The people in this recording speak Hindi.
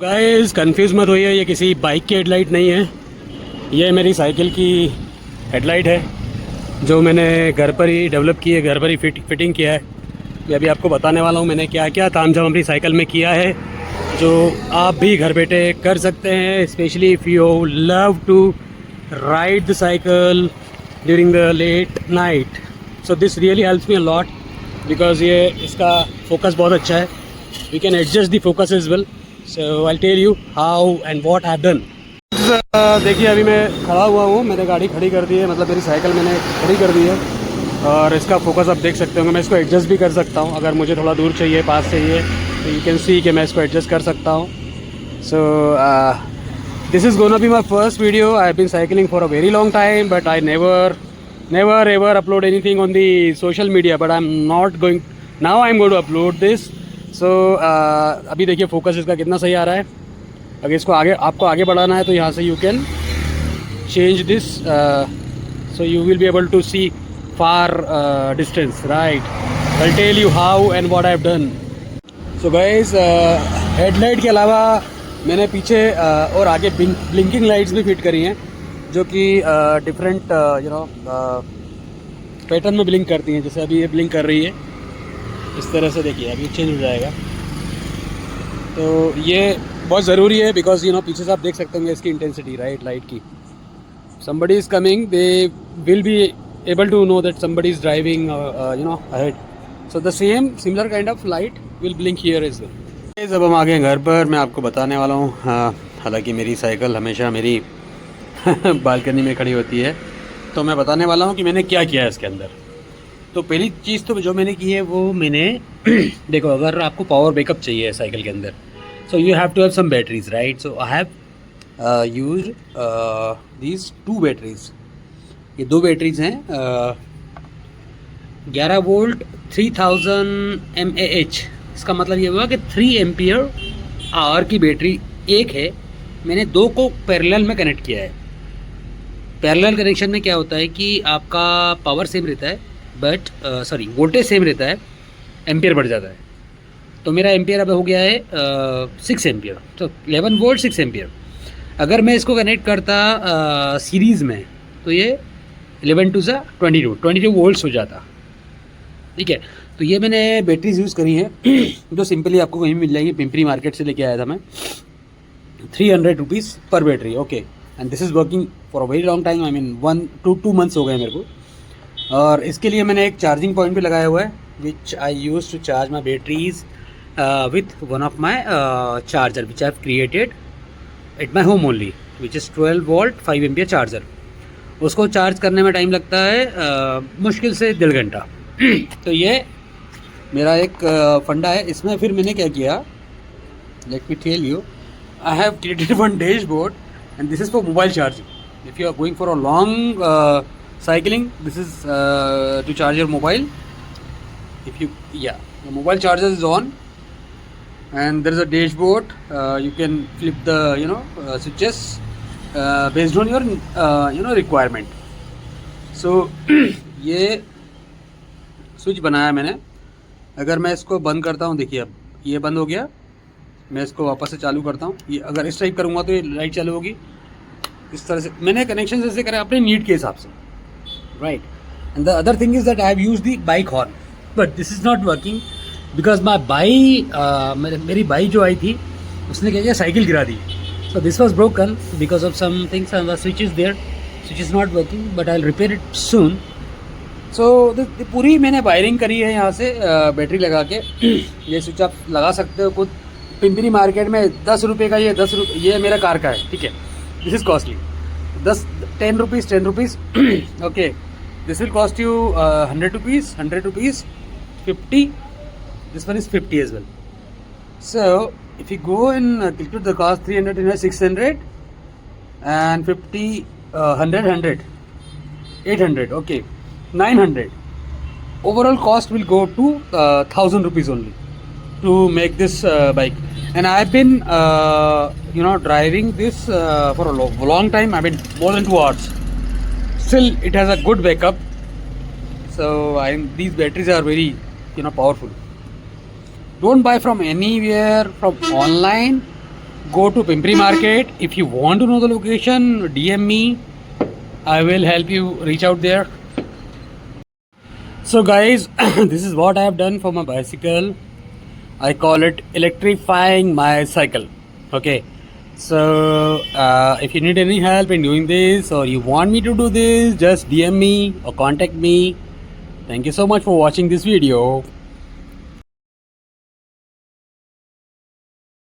गाइस कंफ्यूज मत होइए, ये किसी बाइक की हेडलाइट नहीं है। ये मेरी साइकिल की हेडलाइट है जो मैंने घर पर ही डेवलप की है, घर पर ही फिटिंग किया है। मैं अभी आपको बताने वाला हूँ मैंने क्या क्या तामझाम अपनी साइकिल में किया है, जो आप भी घर बैठे कर सकते हैं। Specially if you love to ride the cycle during the late night, so this really helps me a lot because ये इसका फोकस बहुत अच्छा है। We can adjust the focus is well. So I'll tell you how and what I've done. देखिए अभी मैं खड़ा हुआ हूँ, मैंने गाड़ी खड़ी कर दी है, मतलब मेरी साइकिल मैंने खड़ी कर दी है और इसका फोकस आप देख सकते होंगे। मैं इसको एडजस्ट भी कर सकता हूँ, अगर मुझे थोड़ा दूर चाहिए, पास चाहिए, तो यू कैन सी कि मैं इसको एडजस्ट कर सकता हूँ। So this is gonna be my first video. I have been cycling for a very long time but I never ever upload anything on the social media, but I'm not going, now I'm going to upload this. सो अभी देखिए फोकस इसका कितना सही आ रहा है। अगर इसको आगे आपको आगे बढ़ाना है तो यहाँ से you can change this, so you will be able to see far distance, right. I tell you how and what I have done. So guys, headlight के अलावा मैंने पीछे और आगे ब्लिंकिंग लाइट्स भी फिट करी हैं, जो कि डिफरेंट पैटर्न में ब्लिंक करती हैं। जैसे अभी ये ब्लिंक कर रही है इस तरह से, देखिए अभी चेंज हो जाएगा। तो ये बहुत ज़रूरी है बिकॉज पीछे से आप देख सकते होंगे इसकी इंटेंसिटी, राइट, लाइट की। somebody is coming, they will be able to know that somebody is driving ahead, so the similar kind of light will blink here as well. जब हम आ गए घर पर, मैं आपको बताने वाला हूँ। हालांकि मेरी साइकिल हमेशा मेरी बालकनी में खड़ी होती है, तो मैं बताने वाला हूँ कि मैंने क्या किया है इसके अंदर। तो पहली चीज़ तो जो मैंने की है वो मैंने देखो, अगर आपको पावर बैकअप चाहिए साइकिल के अंदर, so you have to have some batteries, right. So I have used these 2 batteries. ये 2 बैटरीज हैं, 11 वोल्ट 3000 mAh। इसका मतलब ये हुआ कि 3 एम्पियर आवर की बैटरी एक है। मैंने 2 को पैरेलल में कनेक्ट किया है। पैरेलल कनेक्शन में क्या होता है कि आपका पावर सेम रहता है, बट वोल्टेज सेम रहता है, एम्पियर बढ़ जाता है। तो मेरा एम्पियर अब हो गया है 6 एम्पियर, तो 11 वोल्ट 6 एम्पियर। अगर मैं इसको कनेक्ट करता सीरीज़ में तो ये 11 टू 22 वोल्ट्स हो जाता, ठीक है। तो ये मैंने बैटरीज यूज़ करी हैं जो सिंपली आपको कहीं मिल जाएगी। पिंपरी मार्केट से लेके आया था मैं, 300 रुपीज़ पर battery, okay. And this is working for a very long time, I mean 1 to 2 months हो गए मेरे को। और इसके लिए मैंने एक चार्जिंग पॉइंट भी लगाया हुआ है, which I use to charge my batteries with one of my charger which I have created at my home only, which is 12 volt 5 ampere charger. उसको चार्ज करने में टाइम लगता है मुश्किल से 1.5 घंटा। तो ये मेरा एक फंडा है। इसमें फिर मैंने क्या किया, let me tell you, I have created one dashboard and this is for mobile charging. If you are going for a long cycling, this is to charge your mobile. If you the mobile charger is on and there is a dashboard, you can flip the switches based on your requirement. So ये स्विच बनाया मैंने। अगर मैं इसको बंद करता हूँ, देखिए अब ये बंद हो गया, मैं इसको वापस से चालू करता हूँ। ये अगर इस टाइप करूँगा तो ये लाइट चालू होगी। इस तरह से मैंने कनेक्शन ऐसे करा अपने नीड के हिसाब से, right. And the other thing is that I have used the bike horn, but this is not working because my bike, मेरी बाइक जो आई थी उसने क्या किया, साइकिल गिरा दी। So this was broken because of some things and the switch is there, switch is not working, but I'll repair it soon. So पूरी मैंने वायरिंग करी है यहाँ से बैटरी लगा के। ये स्विच आप लगा सकते हो खुद। पिंपरी मार्केट में 10 रुपये का, ये मेरा कार का है, ठीक है। This is costly, 10 rupees okay. This will cost you 100 rupees, 50. This one is 50 as well. So if you go and calculate the cost, 300 and 600 and 50, 100, 800, okay, 900. Overall cost will go to 1000 rupees only to make this bike. And I've been driving this for a long time. I mean more than 2 hours. Still it has a good backup. So these batteries are very powerful. Don't buy from anywhere, from online. go to Pimpri Market. If you want to know the location, DM me. I will help you reach out there. So guys, this is what I have done for my bicycle. I call it electrifying my cycle. Okay. So if you need any help in doing this, or you want me to do this, just DM me or contact me. Thank you so much for watching this video.